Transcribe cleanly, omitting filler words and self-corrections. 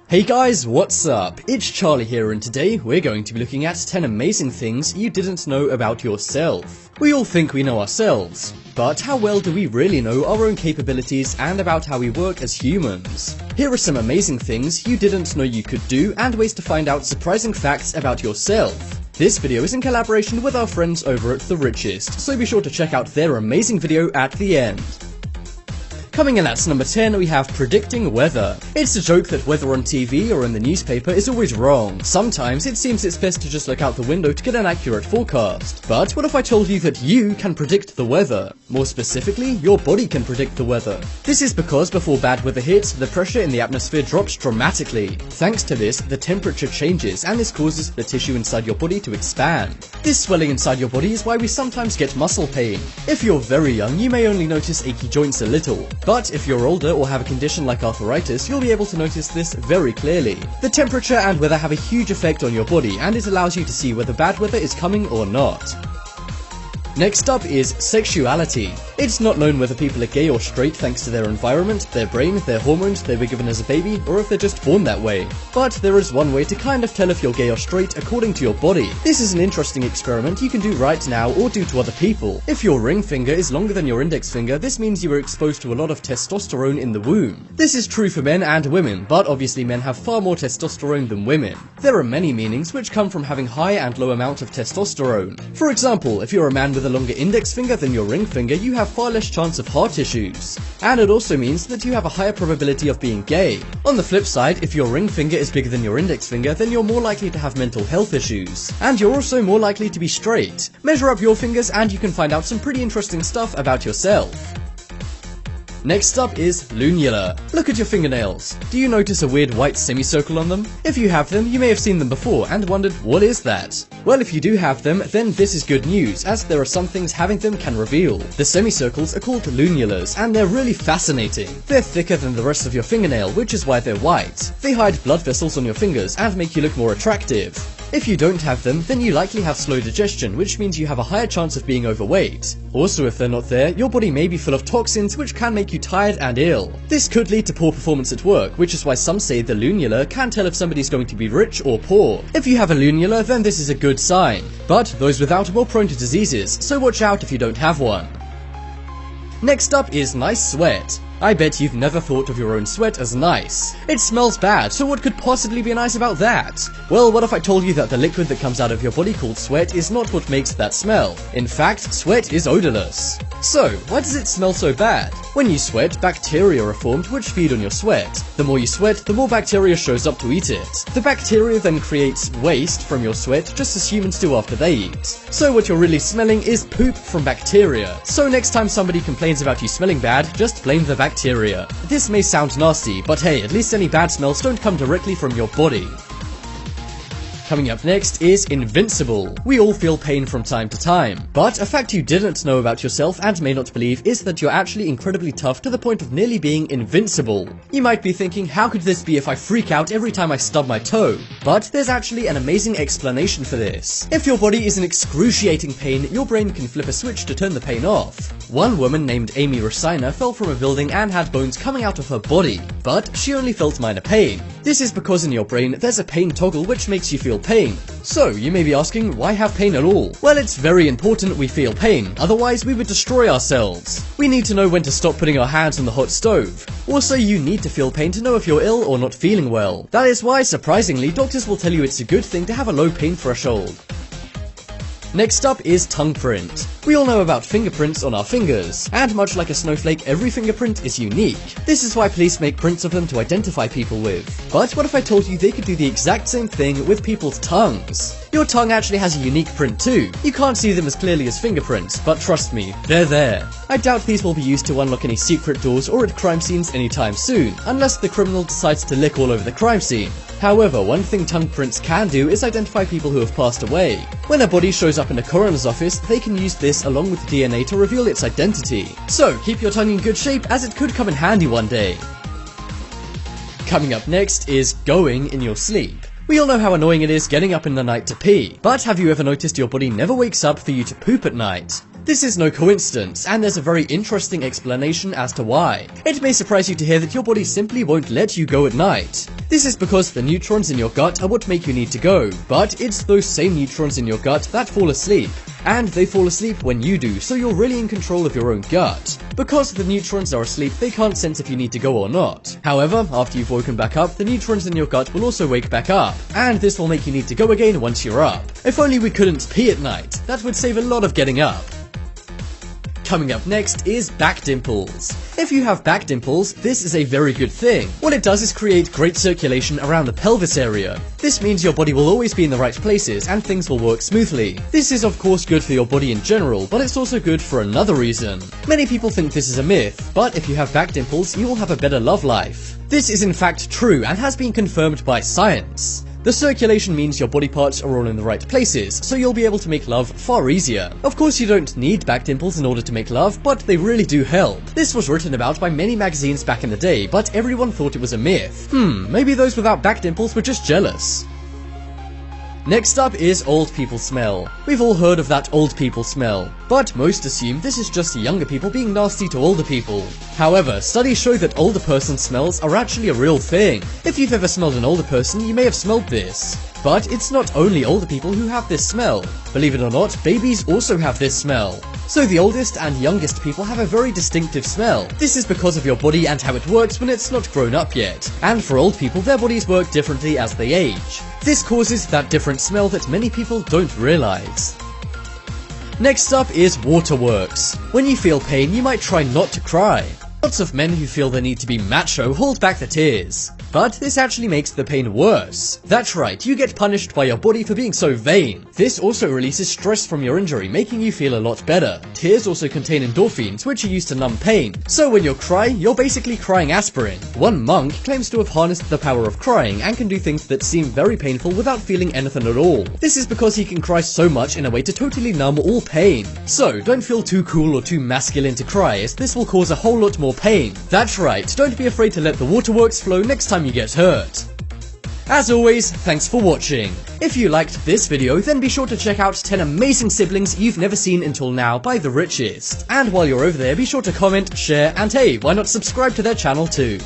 Hey guys, what's up? It's Charlie here, and today we're going to be looking at 10 amazing things you didn't know about yourself. We all think we know ourselves, but how well do we really know our own capabilities and about how we work as humans? Here are some amazing things you didn't know you could do and ways to find out surprising facts about yourself. This video is in collaboration with our friends over at The Richest, so be sure to check out their amazing video at the end. Coming in at number 10, we have predicting weather. It's a joke that weather on TV or in the newspaper is always wrong. Sometimes it seems it's best to just look out the window to get an accurate forecast. But what if I told you that you can predict the weather? More specifically, your body can predict the weather. This is because before bad weather hits, the pressure in the atmosphere drops dramatically. Thanks to this, the temperature changes, and this causes the tissue inside your body to expand. This swelling inside your body is why we sometimes get muscle pain. If you're very young, you may only notice achy joints a little. But if you're older or have a condition like arthritis, you'll be able to notice this very clearly. The temperature and weather have a huge effect on your body, and it allows you to see whether bad weather is coming or not. Next up is sexuality. It's not known whether people are gay or straight thanks to their environment, their brain, their hormones they were given as a baby, or if they're just born that way. But there is one way to kind of tell if you're gay or straight according to your body. This is an interesting experiment you can do right now or do to other people. If your ring finger is longer than your index finger, this means you were exposed to a lot of testosterone in the womb. This is true for men and women, but obviously men have far more testosterone than women. There are many meanings which come from having high and low amount of testosterone. For example, if you're a man with a longer index finger than your ring finger, you have far less chance of heart issues. And it also means that you have a higher probability of being gay. On the flip side, if your ring finger is bigger than your index finger, then you're more likely to have mental health issues. And you're also more likely to be straight. Measure up your fingers and you can find out some pretty interesting stuff about yourself. Next up is lunula. Look at your fingernails. Do you notice a weird white semicircle on them? If you have them, you may have seen them before and wondered, what is that? Well, if you do have them, then this is good news, as there are some things having them can reveal. The semicircles are called lunulas, and they're really fascinating. They're thicker than the rest of your fingernail, which is why they're white. They hide blood vessels on your fingers and make you look more attractive. If you don't have them, then you likely have slow digestion, which means you have a higher chance of being overweight. Also, if they're not there, your body may be full of toxins which can make you tired and ill. This could lead to poor performance at work, which is why some say the lunula can tell if somebody's going to be rich or poor. If you have a lunula, then this is a good sign. But those without are more prone to diseases, so watch out if you don't have one. Next up is nice sweat. I bet you've never thought of your own sweat as nice. It smells bad, so what could possibly be nice about that? Well, what if I told you that the liquid that comes out of your body called sweat is not what makes that smell? In fact, sweat is odorless. So, why does it smell so bad? When you sweat, bacteria are formed which feed on your sweat. The more you sweat, the more bacteria shows up to eat it. The bacteria then creates waste from your sweat, just as humans do after they eat. So what you're really smelling is poop from bacteria. So next time somebody complains about you smelling bad, just blame the bacteria. This may sound nasty, but hey, at least any bad smells don't come directly from your body. Coming up next is invincible. We all feel pain from time to time, but a fact you didn't know about yourself and may not believe is that you're actually incredibly tough to the point of nearly being invincible. You might be thinking, how could this be if I freak out every time I stub my toe? But there's actually an amazing explanation for this. If your body is in excruciating pain, your brain can flip a switch to turn the pain off. One woman named Amy Rosina fell from a building and had bones coming out of her body, but she only felt minor pain. This is because in your brain there's a pain toggle which makes you feel pain. So, you may be asking, why have pain at all? Well, it's very important we feel pain, otherwise we would destroy ourselves. We need to know when to stop putting our hands on the hot stove. Also, you need to feel pain to know if you're ill or not feeling well. That is why, surprisingly, doctors will tell you it's a good thing to have a low pain threshold. Next up is tongue print. We all know about fingerprints on our fingers, and much like a snowflake, every fingerprint is unique. This is why police make prints of them to identify people with. But what if I told you they could do the exact same thing with people's tongues? Your tongue actually has a unique print too. You can't see them as clearly as fingerprints, but trust me, they're there. I doubt these will be used to unlock any secret doors or at crime scenes anytime soon, unless the criminal decides to lick all over the crime scene. However, one thing tongue prints can do is identify people who have passed away. When a body shows up in a coroner's office, they can use this along with DNA to reveal its identity. So, keep your tongue in good shape, as it could come in handy one day. Coming up next is going in your sleep. We all know how annoying it is getting up in the night to pee, but have you ever noticed your body never wakes up for you to poop at night? This is no coincidence, and there's a very interesting explanation as to why. It may surprise you to hear that your body simply won't let you go at night. This is because the neutrons in your gut are what make you need to go, but it's those same neutrons in your gut that fall asleep. And they fall asleep when you do, so you're really in control of your own gut. Because the neutrons are asleep, they can't sense if you need to go or not. However, after you've woken back up, the neutrons in your gut will also wake back up, and this will make you need to go again once you're up. If only we couldn't pee at night, that would save a lot of getting up. Coming up next is back dimples. If you have back dimples, this is a very good thing. What it does is create great circulation around the pelvis area. This means your body will always be in the right places and things will work smoothly. This is of course good for your body in general, but it's also good for another reason. Many people think this is a myth, but if you have back dimples, you will have a better love life. This is in fact true and has been confirmed by science. The circulation means your body parts are all in the right places, so you'll be able to make love far easier. Of course you don't need back dimples in order to make love, but they really do help. This was written about by many magazines back in the day, but everyone thought it was a myth. Maybe those without back dimples were just jealous. Next up is old people smell. We've all heard of that old people smell, but most assume this is just younger people being nasty to older people. However, studies show that older person smells are actually a real thing. If you've ever smelled an older person, you may have smelled this. But it's not only older people who have this smell. Believe it or not, babies also have this smell. So the oldest and youngest people have a very distinctive smell. This is because of your body and how it works when it's not grown up yet. And for old people, their bodies work differently as they age. This causes that different smell that many people don't realize. Next up is waterworks. When you feel pain, you might try not to cry. Lots of men who feel the need to be macho hold back the tears. But this actually makes the pain worse. That's right, you get punished by your body for being so vain. This also releases stress from your injury, making you feel a lot better. Tears also contain endorphins, which are used to numb pain. So when you cry, you're basically crying aspirin. One monk claims to have harnessed the power of crying and can do things that seem very painful without feeling anything at all. This is because he can cry so much in a way to totally numb all pain. So don't feel too cool or too masculine to cry, as this will cause a whole lot more pain. That's right, don't be afraid to let the waterworks flow next time you get hurt. As always, thanks for watching. If you liked this video, then be sure to check out 10 amazing siblings you've never seen until now by The Richest. And while you're over there, be sure to comment, share, and hey, why not subscribe to their channel too?